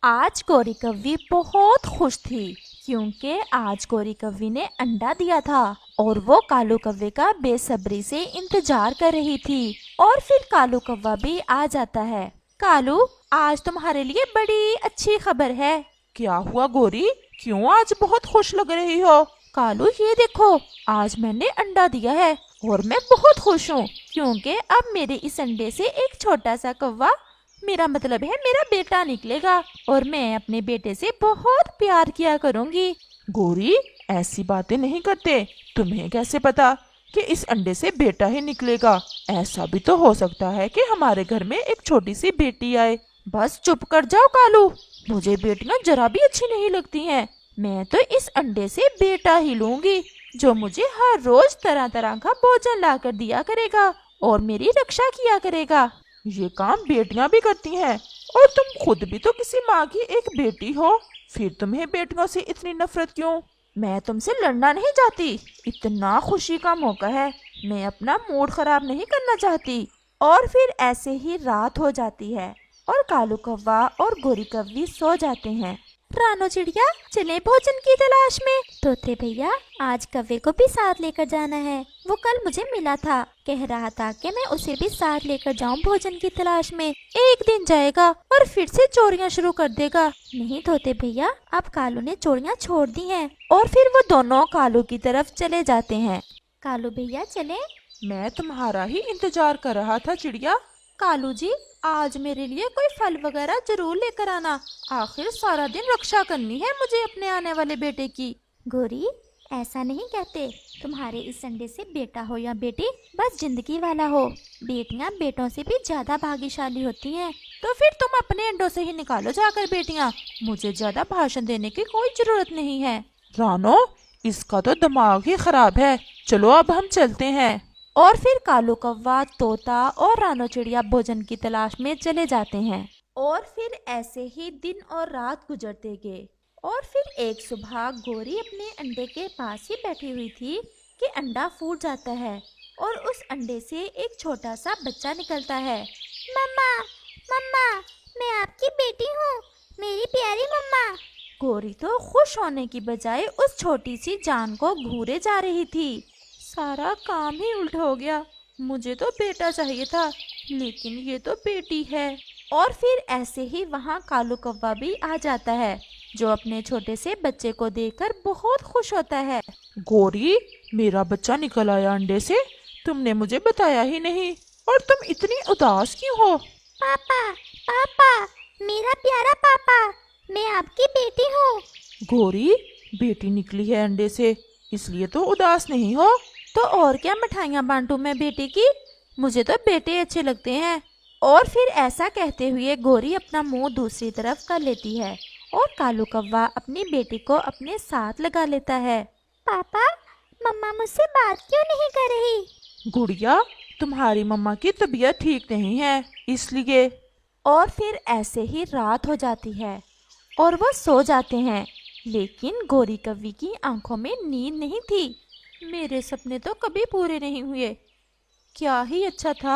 आज गौरी कव्वी बहुत खुश थी क्योंकि आज गौरी कव्वी ने अंडा दिया था और वो कालू कव्वे का बेसब्री से इंतजार कर रही थी। और फिर कालू कव्वा भी आ जाता है। कालू, आज तुम्हारे लिए बड़ी अच्छी खबर है। क्या हुआ गौरी? क्यों आज बहुत खुश लग रही हो? कालू, ये देखो, आज मैंने अंडा दिया है और मैं बहुत खुश हूँ क्योंकि अब मेरे इस अंडे से एक छोटा सा कौवा, मेरा मतलब है मेरा बेटा, निकलेगा और मैं अपने बेटे से बहुत प्यार किया करूँगी। गौरी, ऐसी बातें नहीं करते। तुम्हें कैसे पता कि इस अंडे से बेटा ही निकलेगा? ऐसा भी तो हो सकता है कि हमारे घर में एक छोटी सी बेटी आए। बस चुप कर जाओ कालू, मुझे बेटियां जरा भी अच्छी नहीं लगती हैं। मैं तो इस अंडे से बेटा ही लूंगी जो मुझे हर रोज तरह तरह का भोजन ला कर दिया करेगा और मेरी रक्षा किया करेगा। ये काम बेटियां भी करती हैं और तुम खुद भी तो किसी माँ की एक बेटी हो। फिर तुम्हें बेटियों से इतनी नफरत क्यों? मैं तुमसे लड़ना नहीं चाहती, इतना खुशी का मौका है, मैं अपना मूड खराब नहीं करना चाहती। और फिर ऐसे ही रात हो जाती है और कालू कौवा और गोरी कव्वी सो जाते हैं। रानो चिड़िया, चले भोजन की तलाश में। तोते भैया, आज कव्वे को भी साथ लेकर जाना है। वो कल मुझे मिला था, कह रहा था कि मैं उसे भी साथ लेकर जाऊं भोजन की तलाश में। एक दिन जाएगा और फिर से चोरियां शुरू कर देगा। नहीं तोते भैया, अब कालू ने चोरियां छोड़ दी हैं। और फिर वो दोनों कालू की तरफ चले जाते हैं। कालू भैया चले। मैं तुम्हारा ही इंतजार कर रहा था चिड़िया। कालू जी, आज मेरे लिए कोई फल वगैरह जरूर लेकर आना, आखिर सारा दिन रक्षा करनी है मुझे अपने आने वाले बेटे की। गोरी, ऐसा नहीं कहते, तुम्हारे इस अंडे से बेटा हो या बेटी, बस जिंदगी वाला हो। बेटियां बेटों से भी ज्यादा भाग्यशाली होती हैं। तो फिर तुम अपने अंडों से ही निकालो जाकर बेटियां, मुझे ज्यादा भाषण देने की कोई जरूरत नहीं है। रानो, इसका तो दिमाग ही खराब है। चलो अब हम चलते हैं। और फिर कालू कौवा, तोता और रानो चिड़िया भोजन की तलाश में चले जाते हैं। और फिर ऐसे ही दिन और रात गुजरते गए। और फिर एक सुबह गोरी अपने अंडे के पास ही बैठी हुई थी कि अंडा फूट जाता है और उस अंडे से एक छोटा सा बच्चा निकलता है। मम्मा, मम्मा, मैं आपकी बेटी हूँ, मेरी प्यारी मम्मा। गोरी तो खुश होने की बजाय उस छोटी सी जान को घूरे जा रही थी। सारा काम ही उल्ट हो गया, मुझे तो बेटा चाहिए था लेकिन ये तो बेटी है। और फिर ऐसे ही वहाँ कालू कौवा भी आ जाता है जो अपने छोटे से बच्चे को देखकर बहुत खुश होता है। गौरी, मेरा बच्चा निकल आया अंडे से, तुमने मुझे बताया ही नहीं। और तुम इतनी उदास क्यों हो? पापा, पापा, मेरा प्यारा पापा, मैं आपकी बेटी हूँ। गौरी, बेटी निकली है अंडे से, इसलिए तो उदास नहीं हो। तो और क्या मिठाइयाँ बांटूं मैं बेटे की, मुझे तो बेटे अच्छे लगते हैं। और फिर ऐसा कहते हुए गोरी अपना मुंह दूसरी तरफ कर लेती है और कालू कौवा अपनी बेटी को अपने साथ लगा लेता है। पापा, मम्मा मुझसे बात क्यों नहीं कर रही? गुड़िया, तुम्हारी मम्मा की तबीयत ठीक नहीं है, इसलिए। और फिर ऐसे ही रात हो जाती है और वो सो जाते हैं। लेकिन गोरी कव्वी की आंखों में नींद नहीं थी। मेरे सपने तो कभी पूरे नहीं हुए। क्या ही अच्छा था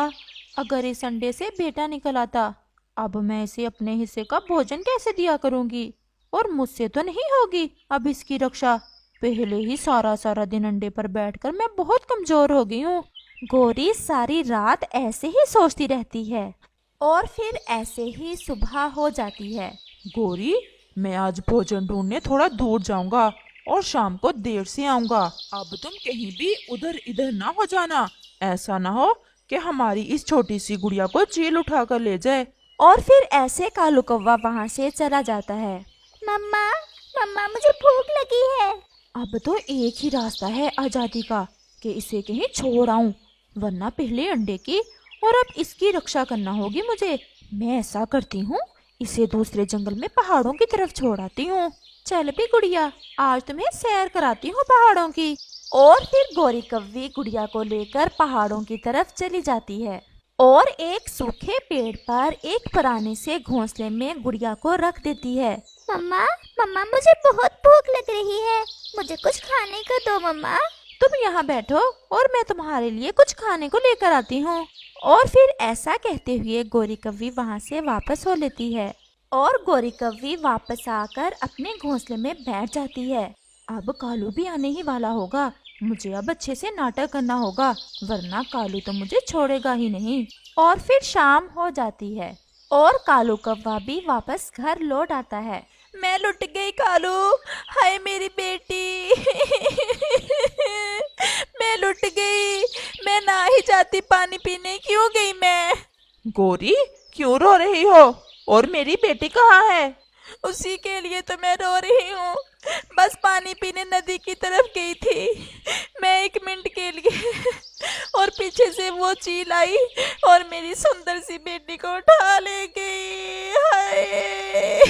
अगर इस अंडे से बेटा निकल आता। अब मैं इसे अपने हिस्से का भोजन कैसे दिया करूंगी? और मुझसे तो नहीं होगी अब इसकी रक्षा। पहले ही सारा सारा दिन अंडे पर बैठकर मैं बहुत कमजोर हो गई हूँ। गोरी सारी रात ऐसे ही सोचती रहती है। और फिर ऐसे ही सुबह हो जाती है। गौरी, मैं आज भोजन ढूंढने थोड़ा दूर जाऊंगा और शाम को देर से आऊंगा। अब तुम कहीं भी उधर इधर ना हो जाना, ऐसा ना हो कि हमारी इस छोटी सी गुड़िया को चील उठा कर ले जाए। और फिर ऐसे कालू कौवा वहाँ से चला जाता है। मम्मा, मम्मा, मुझे भूख लगी है। अब तो एक ही रास्ता है आजादी का कि इसे कहीं छोड़ आऊं, वरना पहले अंडे की और अब इसकी रक्षा करना होगी मुझे। मैं ऐसा करती हूँ, इसे दूसरे जंगल में पहाड़ों की तरफ छोड़ आती हूँ। चल भी गुड़िया, आज तुम्हें सैर कराती हूँ पहाड़ों की। और फिर गोरी कव्वी गुड़िया को लेकर पहाड़ों की तरफ चली जाती है और एक सूखे पेड़ पर एक पुराने से घोंसले में गुड़िया को रख देती है। मम्मा, मम्मा, मुझे बहुत भूख लग रही है, मुझे कुछ खाने को दो मम्मा। तुम यहाँ बैठो और मैं तुम्हारे लिए कुछ खाने को लेकर आती हूँ। और फिर ऐसा कहते हुए गोरी कव्वी वहाँ से वापस हो लेती है। और गोरी कव्वी वापस आकर अपने घोंसले में बैठ जाती है। अब कालू भी आने ही वाला होगा, मुझे अब अच्छे से नाटक करना होगा, वरना कालू तो मुझे छोड़ेगा ही नहीं। और फिर शाम हो जाती है और कालू कौवा भी वापस घर लौट आता है। मैं लुट गई कालू, हाय मेरी बेटी। मैं लुट गई, मैं ना ही जाती पानी पीने, क्यों गई मैं? गोरी, क्यों रो रही हो? और मेरी बेटी कहाँ है? उसी के लिए तो मैं रो रही हूँ, बस पानी पीने नदी की तरफ गई थी मैं 1 मिनट के लिए, और पीछे से वो चील आई और मेरी सुंदर सी बेटी को उठा ले गई। हाय।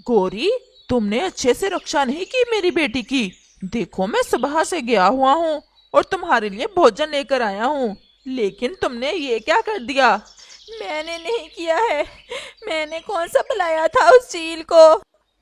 गोरी, तुमने अच्छे से रक्षा नहीं की मेरी बेटी की। देखो, मैं सुबह से गया हुआ हूँ और तुम्हारे लिए भोजन लेकर आया हूँ, लेकिन तुमने ये क्या कर दिया? मैंने नहीं किया है, मैंने कौन सा बुलाया था उस चील को।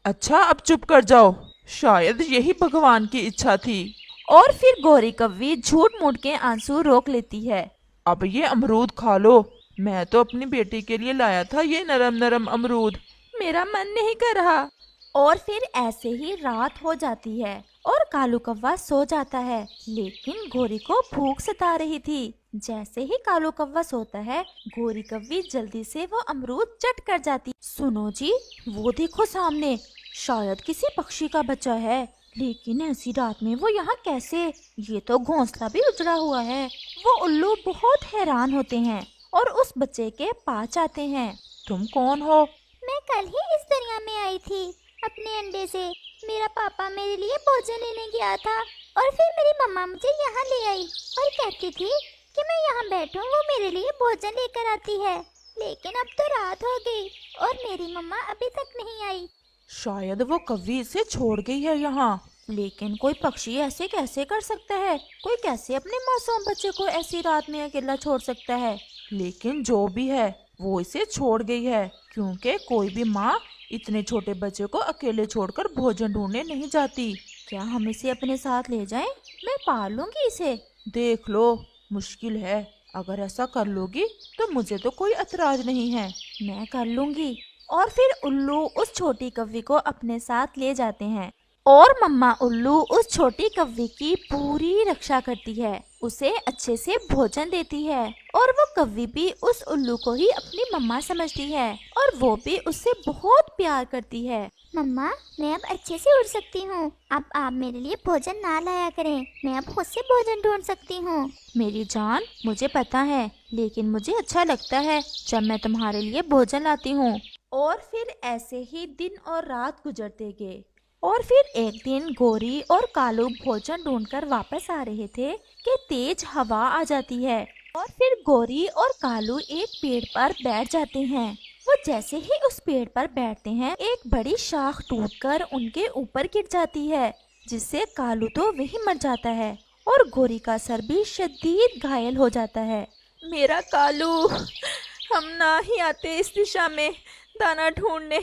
अच्छा, अब चुप कर जाओ, शायद यही भगवान की इच्छा थी। और फिर गोरी कव्वी झूठ मूठ के आंसू रोक लेती है। अब ये अमरूद खा लो, मैं तो अपनी बेटी के लिए लाया था ये नरम नरम अमरूद। मेरा मन नहीं कर रहा। और फिर ऐसे ही रात हो जाती है और कालू कौवा सो जाता है, लेकिन गोरी को भूख सता रही थी। जैसे ही कालू कौवा सोता है, गोरी कव्वी जल्दी से वो अमरूद चट कर जाती। सुनो जी, वो देखो सामने, शायद किसी पक्षी का बच्चा है, लेकिन ऐसी रात में वो यहाँ कैसे? ये तो घोंसला भी उजड़ा हुआ है। वो उल्लू बहुत हैरान होते हैं और उस बच्चे के पास आते हैं। तुम कौन हो? मैं कल ही इस दुनिया में आई थी अपने अंडे से। मेरा पापा मेरे लिए भोजन लेने गया था और फिर मेरी मम्मा मुझे यहाँ ले आई और कहती थी कि मैं यहाँ बैठूं, वो मेरे लिए भोजन लेकर आती है। लेकिन अब तो रात हो गई और मेरी मम्मा अभी तक नहीं आई। शायद वो कव्वी इसे छोड़ गई है यहाँ। लेकिन कोई पक्षी ऐसे कैसे कर सकता है? कोई कैसे अपने मासूम बच्चे को ऐसी रात में अकेला छोड़ सकता है? लेकिन जो भी है, वो इसे छोड़ गई है, क्योंकि कोई भी माँ इतने छोटे बच्चे को अकेले छोड़कर भोजन ढूंढने नहीं जाती। क्या हम इसे अपने साथ ले जाएं? मैं पाल लूंगी इसे। देख लो, मुश्किल है, अगर ऐसा कर लोगी तो मुझे तो कोई एतराज नहीं है। मैं कर लूंगी। और फिर उल्लू उस छोटी कव्वी को अपने साथ ले जाते हैं और मम्मा उल्लू उस छोटी कव्वी की पूरी रक्षा करती है, उसे अच्छे से भोजन देती है और वो कव्वी भी उस उल्लू को ही अपनी मम्मा समझती है और वो भी उससे बहुत प्यार करती है। मम्मा, मैं अब अच्छे से उड़ सकती हूँ। अब आप मेरे लिए भोजन ना लाया करें, मैं अब खुद से भोजन ढूंढ सकती हूँ। मेरी जान, मुझे पता है, लेकिन मुझे अच्छा लगता है जब मैं तुम्हारे लिए भोजन लाती हूँ। और फिर ऐसे ही दिन और रात गुजरते गए और फिर एक दिन गोरी और कालू भोजन ढूंढकर वापस आ रहे थे कि तेज हवा आ जाती है और फिर गोरी और कालू एक पेड़ पर बैठ जाते हैं। वो जैसे ही उस पेड़ पर बैठते हैं, एक बड़ी शाख टूटकर उनके ऊपर गिर जाती है, जिससे कालू तो वही मर जाता है और गोरी का सर भी शदीद घायल हो जाता है। मेरा कालू, हम ना ही आते इस दिशा में दाना ढूंढने,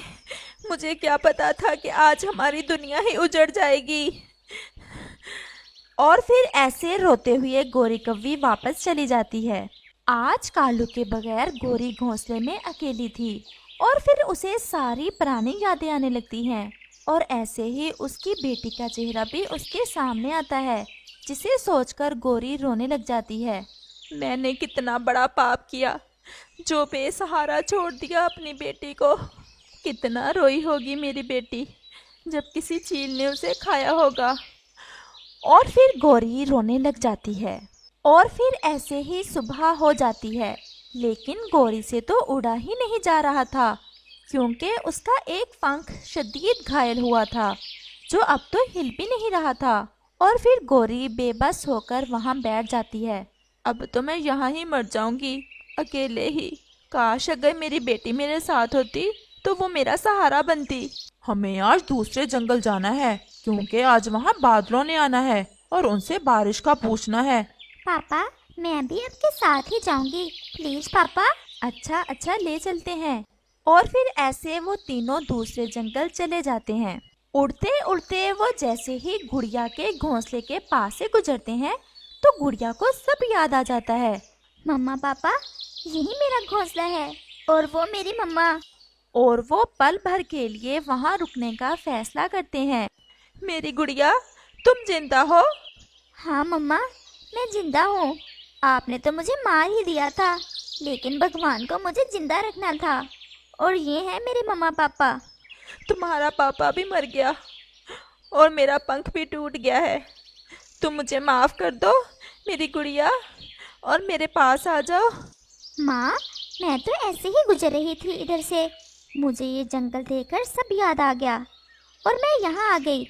मुझे क्या पता था कि आज हमारी दुनिया ही उजड़ जाएगी। और फिर ऐसे रोते हुए गोरी कव्वी वापस चली जाती है। आज कालू के बगैर गोरी घोंसले में अकेली थी और फिर उसे सारी पुरानी यादें आने लगती हैं और ऐसे ही उसकी बेटी का चेहरा भी उसके सामने आता है, जिसे सोचकर गोरी रोने लग जाती है। मैंने कितना बड़ा पाप किया, जो बेसहारा छोड़ दिया अपनी बेटी को। कितना रोई होगी मेरी बेटी जब किसी चील ने उसे खाया होगा। और फिर गोरी रोने लग जाती है और फिर ऐसे ही सुबह हो जाती है, लेकिन गोरी से तो उड़ा ही नहीं जा रहा था, क्योंकि उसका एक पंख शदीद घायल हुआ था, जो अब तो हिल भी नहीं रहा था। और फिर गोरी बेबस होकर वहाँ बैठ जाती है। अब तो मैं यहाँ ही मर जाऊंगी, अकेले ही। काश अगर मेरी बेटी मेरे साथ होती तो वो मेरा सहारा बनती। हमें आज दूसरे जंगल जाना है, क्योंकि आज वहाँ बादलों ने आना है और उनसे बारिश का पूछना है। पापा, मैं भी आपके साथ ही जाऊंगी, प्लीज पापा। अच्छा, ले चलते हैं। और फिर ऐसे वो तीनों दूसरे जंगल चले जाते हैं। उड़ते उड़ते वो जैसे ही गुड़िया के घोंसले के पास से गुजरते हैं, तो गुड़िया को सब याद आ जाता है। मम्मा पापा, यही मेरा घोंसला है और वो मेरी मम्मा। और वो पल भर के लिए वहाँ रुकने का फैसला करते हैं। मेरी गुड़िया, तुम जिंदा हो? हाँ मम्मा, मैं जिंदा हूँ। आपने तो मुझे मार ही दिया था, लेकिन भगवान को मुझे जिंदा रखना था। और ये है मेरे मम्मा पापा। तुम्हारा पापा भी मर गया और मेरा पंख भी टूट गया है। तुम मुझे माफ कर दो मेरी गुड़िया, और मेरे पास आ जाओ। माँ, मैं तो ऐसे ही गुजर रही थी इधर से, मुझे ये जंगल देखकर सब याद आ गया और मैं यहाँ आ गई।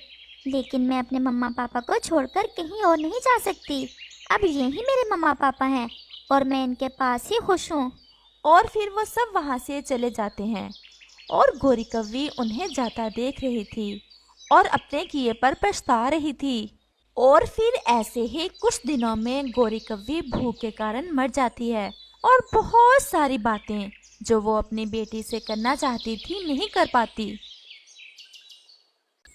लेकिन मैं अपने मम्मा पापा को छोड़कर कहीं और नहीं जा सकती। अब यही मेरे मम्मा पापा हैं और मैं इनके पास ही खुश हूँ। और फिर वो सब वहाँ से चले जाते हैं और गोरी कव्वी उन्हें जाता देख रही थी और अपने किए पर पछता रही थी। और फिर ऐसे ही कुछ दिनों में गोरी कव्वी भूख के कारण मर जाती है और बहुत सारी बातें जो वो अपनी बेटी से करना चाहती थी नहीं कर पाती।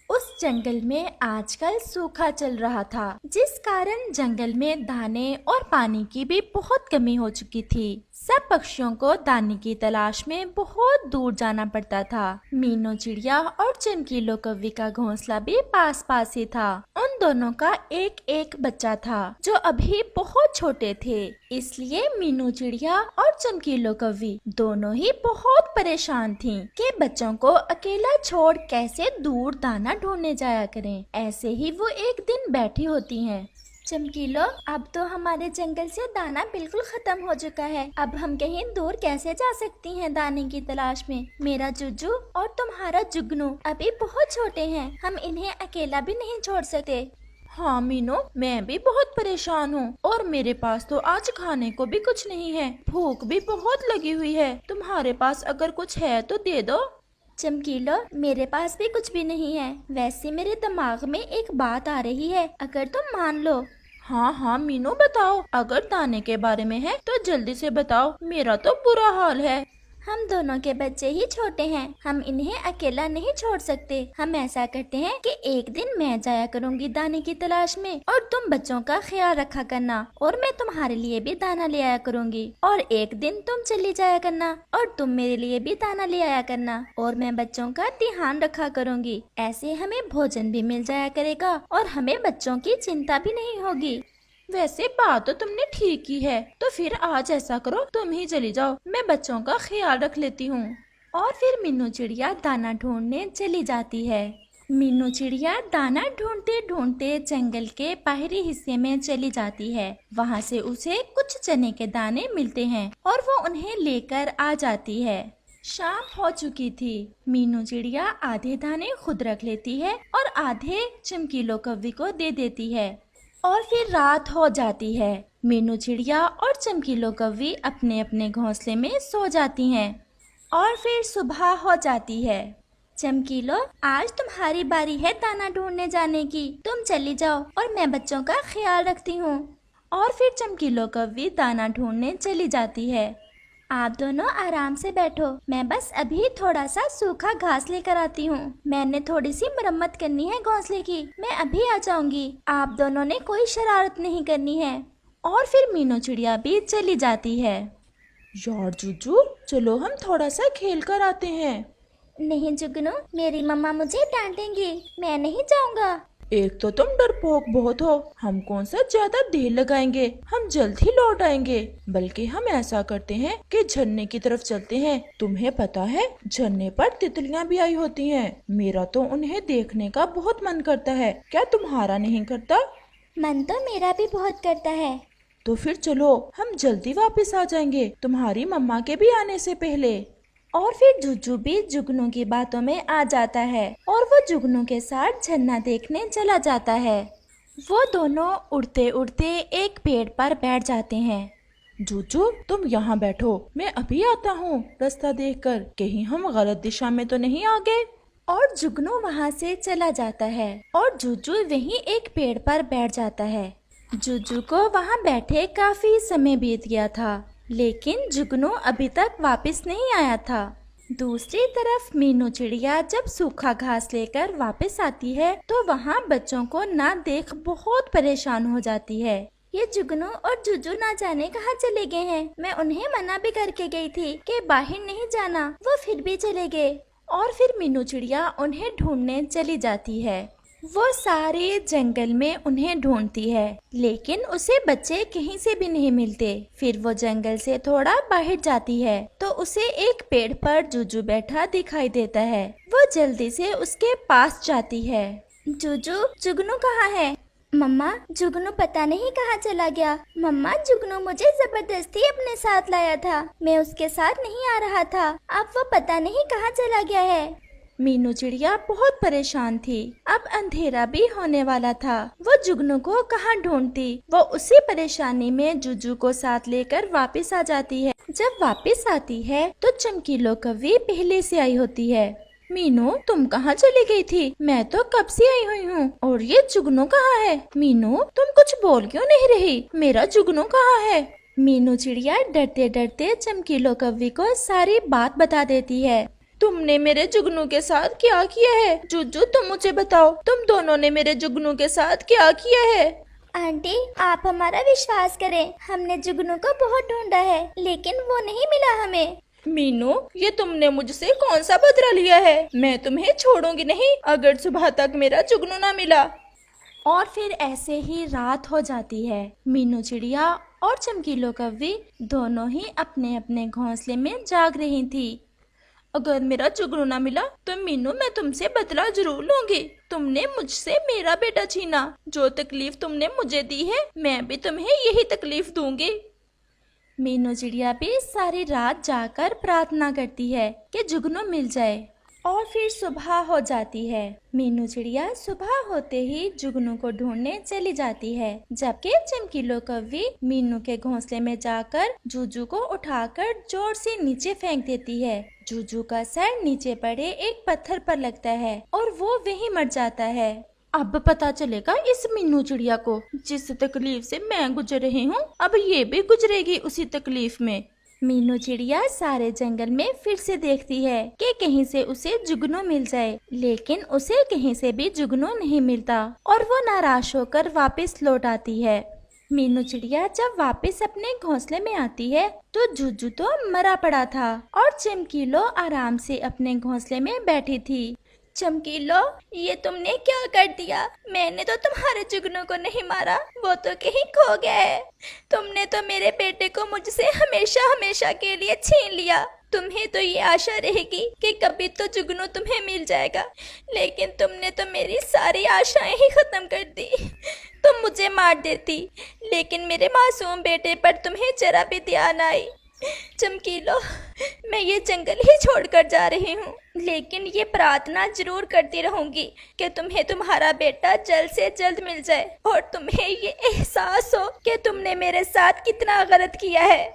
उस जंगल में आजकल सूखा चल रहा था, जिस कारण जंगल में दाने और पानी की भी बहुत कमी हो चुकी थी। सब पक्षियों को दाने की तलाश में बहुत दूर जाना पड़ता था। मीनू चिड़िया और चमकीलो कव्वी का घोंसला भी पास पास ही था। उन दोनों का एक एक बच्चा था जो अभी बहुत छोटे थे, इसलिए मीनू चिड़िया और चमकीलो कव्वी दोनों ही बहुत परेशान थीं कि बच्चों को अकेला छोड़ कैसे दूर दाना ढूंढने जाया करें। ऐसे ही वो एक दिन बैठी होती हैं। चमकीलो, अब तो हमारे जंगल से दाना बिल्कुल खत्म हो चुका है। अब हम कहीं दूर कैसे जा सकती हैं दाने की तलाश में? मेरा जुज्जू और तुम्हारा जुगनू अभी बहुत छोटे हैं, हम इन्हें अकेला भी नहीं छोड़ सकते। हाँ मीनू, मैं भी बहुत परेशान हूँ और मेरे पास तो आज खाने को भी कुछ नहीं है। भूख भी बहुत लगी हुई है। तुम्हारे पास अगर कुछ है तो दे दो। चमकीलो, मेरे पास भी कुछ भी नहीं है। वैसे मेरे दिमाग में एक बात आ रही है, अगर तुम मान लो। हाँ हाँ मीनू, बताओ। अगर दाने के बारे में है तो जल्दी से बताओ, मेरा तो बुरा हाल है। हम दोनों के बच्चे ही छोटे हैं, हम इन्हें अकेला नहीं छोड़ सकते। हम ऐसा करते हैं कि एक दिन मैं जाया करूंगी दाने की तलाश में और तुम बच्चों का ख्याल रखा करना, और मैं तुम्हारे लिए भी दाना ले आया करूंगी। और एक दिन तुम चली जाया करना और तुम मेरे लिए भी दाना ले आया करना, और मैं बच्चों का ध्यान रखा करूंगी। ऐसे हमें भोजन भी मिल जाया करेगा और हमें बच्चों की चिंता भी नहीं होगी। वैसे बात तो तुमने ठीक ही है, तो फिर आज ऐसा करो, तुम ही चली जाओ, मैं बच्चों का ख्याल रख लेती हूँ। और फिर मीनू चिड़िया दाना ढूंढने चली जाती है। मीनू चिड़िया दाना ढूंढते ढूंढते जंगल के बाहरी हिस्से में चली जाती है। वहाँ से उसे कुछ चने के दाने मिलते हैं और वो उन्हें लेकर आ जाती है। शाम हो चुकी थी। मीनू चिड़िया आधे दाने खुद रख लेती है और आधे चमकीलो कव्वी को दे देती है। और फिर रात हो जाती है। मीनू चिड़िया और चमकीलो कव्वी अपने अपने घोंसले में सो जाती हैं। और फिर सुबह हो जाती है। चमकीलो, आज तुम्हारी बारी है दाना ढूंढने जाने की, तुम चली जाओ और मैं बच्चों का ख्याल रखती हूँ। और फिर चमकीलो कव्वी दाना ढूंढने चली जाती है। आप दोनों आराम से बैठो, मैं बस अभी थोड़ा सा सूखा घास लेकर आती हूँ। मैंने थोड़ी सी मरम्मत करनी है घोंसले की, मैं अभी आ जाऊंगी। आप दोनों ने कोई शरारत नहीं करनी है। और फिर मीनू चिड़िया भी चली जाती है। यार जुजू, चलो हम थोड़ा सा खेल कर आते हैं। नहीं जुगनू, मेरी मम्मा मुझे डांटेंगी, मैं नहीं जाऊंगा। एक तो तुम डरपोक बहुत हो, हम कौन सा ज्यादा देर लगाएंगे, हम जल्द ही लौट आएंगे। बल्कि हम ऐसा करते हैं कि झरने की तरफ चलते हैं। तुम्हें पता है झरने पर तितलियां भी आई होती हैं। मेरा तो उन्हें देखने का बहुत मन करता है, क्या तुम्हारा नहीं करता? मन तो मेरा भी बहुत करता है। तो फिर चलो, हम जल्दी वापस आ जाएंगे, तुम्हारी मम्मा के भी आने से पहले। और फिर जुज्जू भी जुगनू की बातों में आ जाता है और वो जुगनू के साथ झरना देखने चला जाता है। वो दोनों उड़ते उड़ते एक पेड़ पर बैठ जाते हैं। जुज्जू, तुम यहाँ बैठो, मैं अभी आता हूँ रास्ता देखकर, कहीं हम गलत दिशा में तो नहीं आ गए। और जुगनू वहाँ से चला जाता है और जुज्जू वहीं एक पेड़ पर बैठ जाता है। जुज्जू को वहाँ बैठे काफी समय बीत गया था, लेकिन जुगनू अभी तक वापस नहीं आया था। दूसरी तरफ मीनू चिड़िया जब सूखा घास लेकर वापस आती है तो वहाँ बच्चों को ना देख बहुत परेशान हो जाती है। ये जुगनू और जुजू ना जाने कहाँ चले गए हैं। मैं उन्हें मना भी करके गई थी कि बाहर नहीं जाना, वो फिर भी चले गए। और फिर मीनू चिड़िया उन्हें ढूंढने चली जाती है। वो सारे जंगल में उन्हें ढूंढती है, लेकिन उसे बच्चे कहीं से भी नहीं मिलते। फिर वो जंगल से थोड़ा बाहर जाती है तो उसे एक पेड़ पर जुजू बैठा दिखाई देता है। वो जल्दी से उसके पास जाती है। जुजू, जुगनू कहाँ है? मम्मा, जुगनू पता नहीं कहाँ चला गया। मम्मा, जुगनू मुझे जबरदस्ती अपने साथ लाया था, मैं उसके साथ नहीं आ रहा था। अब वो पता नहीं कहाँ चला गया है। मीनू चिड़िया बहुत परेशान थी। अब अंधेरा भी होने वाला था। वो जुगनू को कहाँ ढूंढती। वो उसी परेशानी में जुजू को साथ लेकर वापस आ जाती है। जब वापस आती है तो चमकीलो कौवी पहले से आई होती है। मीनू, तुम कहाँ चली गई थी? मैं तो कब से आई हुई हूँ। और ये जुगनू कहाँ है? मीनू, तुम कुछ बोल क्यों नहीं रही? मेरा जुगनू कहाँ है? मीनू चिड़िया डरते डरते चमकीलो कौवी को सारी बात बता देती है। तुमने मेरे जुगनू के साथ क्या किया है? जुजू, तुम मुझे बताओ, तुम दोनों ने मेरे जुगनू के साथ क्या किया है? आंटी, आप हमारा विश्वास करें, हमने जुगनू को बहुत ढूंढा है, लेकिन वो नहीं मिला हमें। मीनू, ये तुमने मुझसे कौन सा बदला लिया है? मैं तुम्हें छोड़ूंगी नहीं अगर सुबह तक मेरा जुगनू ना मिला। और फिर ऐसे ही रात हो जाती है। मीनू चिड़िया और चमकीलो कौवी दोनों ही अपने अपने घोंसले में जाग रही थी। अगर मेरा जुगनू ना मिला तो मीनू, मैं तुमसे बदला जरूर लूंगी। तुमने मुझसे मेरा बेटा छीना। जो तकलीफ तुमने मुझे दी है, मैं भी तुम्हें यही तकलीफ दूंगी। मीनू चिड़िया भी सारी रात जाकर प्रार्थना करती है कि जुगनू मिल जाए। और फिर सुबह हो जाती है। मीनू चिड़िया सुबह होते ही जुगनू को ढूंढने चली जाती है, जबकि चमकीलो कौवी मीनू के घोंसले में जाकर जुजू को उठाकर जोर से नीचे फेंक देती है। जुजू का सर नीचे पड़े एक पत्थर पर लगता है और वो वहीं मर जाता है। अब पता चलेगा इस मीनू चिड़िया को, जिस तकलीफ से मैं गुजर रही हूँ, अब ये भी गुजरेगी उसी तकलीफ में। मीनू चिड़िया सारे जंगल में फिर से देखती है कि कहीं से उसे जुगनू मिल जाए, लेकिन उसे कहीं से भी जुगनू नहीं मिलता और वो नाराज होकर वापस लौट आती है। मीनू चिड़िया जब वापस अपने घोंसले में आती है तो जुजू तो मरा पड़ा था और चमकीलो आराम से अपने घोंसले में बैठी थी। चमकीलो, ये तुमने क्या कर दिया? मैंने तो तुम्हारे जुगनू को नहीं मारा, वो तो कहीं खो गया है। तुमने तो मेरे बेटे को मुझसे हमेशा हमेशा के लिए छीन लिया। तुम्हें तो ये आशा रहेगी कि कभी तो जुगनू तुम्हें मिल जाएगा, लेकिन तुमने तो मेरी सारी आशाएं ही खत्म कर दी। तुम मुझे मार देती, लेकिन मेरे मासूम बेटे पर तुम्हें जरा भी ध्यान आई। चमकीलो, मैं ये जंगल ही छोड़कर जा रही हूँ, लेकिन ये प्रार्थना जरूर करती रहूंगी कि तुम्हें तुम्हारा बेटा जल्द से जल्द मिल जाए और तुम्हें ये एहसास हो कि तुमने मेरे साथ कितना गलत किया है।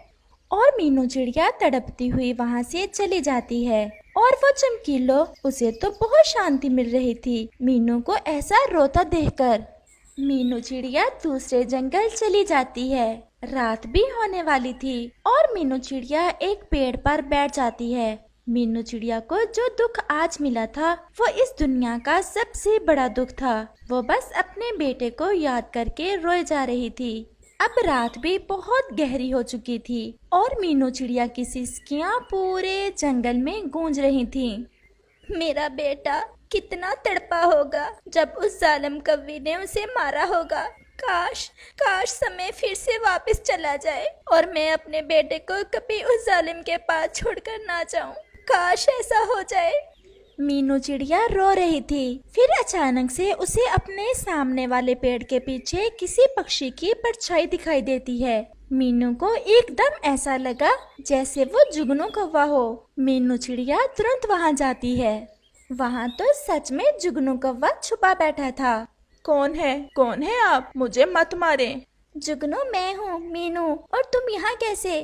और मीनू चिड़िया तड़पती हुई वहाँ से चली जाती है और वो चमकीलो, उसे तो बहुत शांति मिल रही थी मीनू को ऐसा रोता देखकर। मीनू चिड़िया दूसरे जंगल चली जाती है। रात भी होने वाली थी और मीनू चिड़िया एक पेड़ पर बैठ जाती है। मीनू चिड़िया को जो दुख आज मिला था वो इस दुनिया का सबसे बड़ा दुख था। वो बस अपने बेटे को याद करके रोए जा रही थी। अब रात भी बहुत गहरी हो चुकी थी और मीनू चिड़िया की सिसकियां पूरे जंगल में गूंज रही थीं। मेरा बेटा कितना तड़पा होगा जब उस जालिम कौवी ने उसे मारा होगा। काश काश समय फिर से वापस चला जाए और मैं अपने बेटे को कभी उस जालिम के पास छोड़कर ना जाऊं। काश ऐसा हो जाए। मीनू चिड़िया रो रही थी। फिर अचानक से उसे अपने सामने वाले पेड़ के पीछे किसी पक्षी की परछाई दिखाई देती है। मीनू को एकदम ऐसा लगा जैसे वो जुगनू कौवा हो। मीनू चिड़िया तुरंत वहाँ जाती है। वहाँ तो सच में जुगनू कौवा छुपा बैठा था। कौन है आप? मुझे मत मारें। जुगनू, मैं हूँ मीनू। और तुम यहाँ कैसे?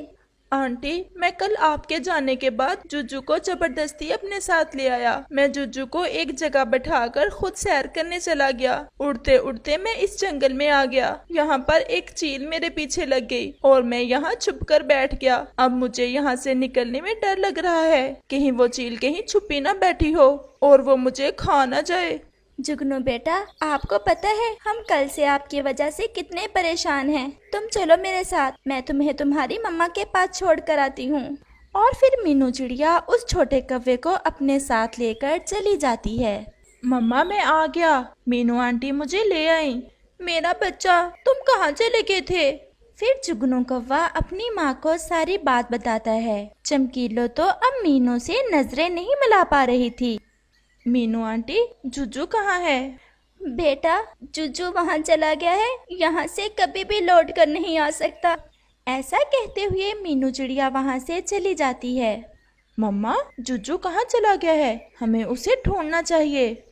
आंटी, मैं कल आपके जाने के बाद जुजू को जबरदस्ती अपने साथ ले आया। मैं जुजू को एक जगह बैठाकर खुद सैर करने चला गया। उड़ते उड़ते मैं इस जंगल में आ गया। यहाँ पर एक चील मेरे पीछे लग गई और मैं यहाँ छुप कर बैठ गया। अब मुझे यहाँ से निकलने में डर लग रहा है, कहीं वो चील कहीं छुपी ना बैठी हो और वो मुझे खा ना जाए। जुगनू बेटा, आपको पता है हम कल से आपकी वजह से कितने परेशान हैं। तुम चलो मेरे साथ, मैं तुम्हें तुम्हारी मम्मा के पास छोड़ कर आती हूँ। और फिर मीनू चिड़िया उस छोटे कौवे को अपने साथ लेकर चली जाती है। मम्मा मैं आ गया, मीनू आंटी मुझे ले आई। मेरा बच्चा, तुम कहाँ चले गए थे? फिर जुगनू कौवा अपनी माँ को सारी बात बताता है। चमकीलो तो अब मीनू से नजरें नहीं मिला पा रही थी। मीनू आंटी, जुजू कहाँ है? बेटा, जुजू वहाँ चला गया है, यहाँ से कभी भी लौट कर नहीं आ सकता। ऐसा कहते हुए मीनू चिड़िया वहाँ से चली जाती है। मम्मा, जुजू कहाँ चला गया है? हमें उसे ढूंढना चाहिए।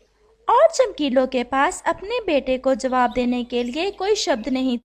और चमकीलो के पास अपने बेटे को जवाब देने के लिए कोई शब्द नहीं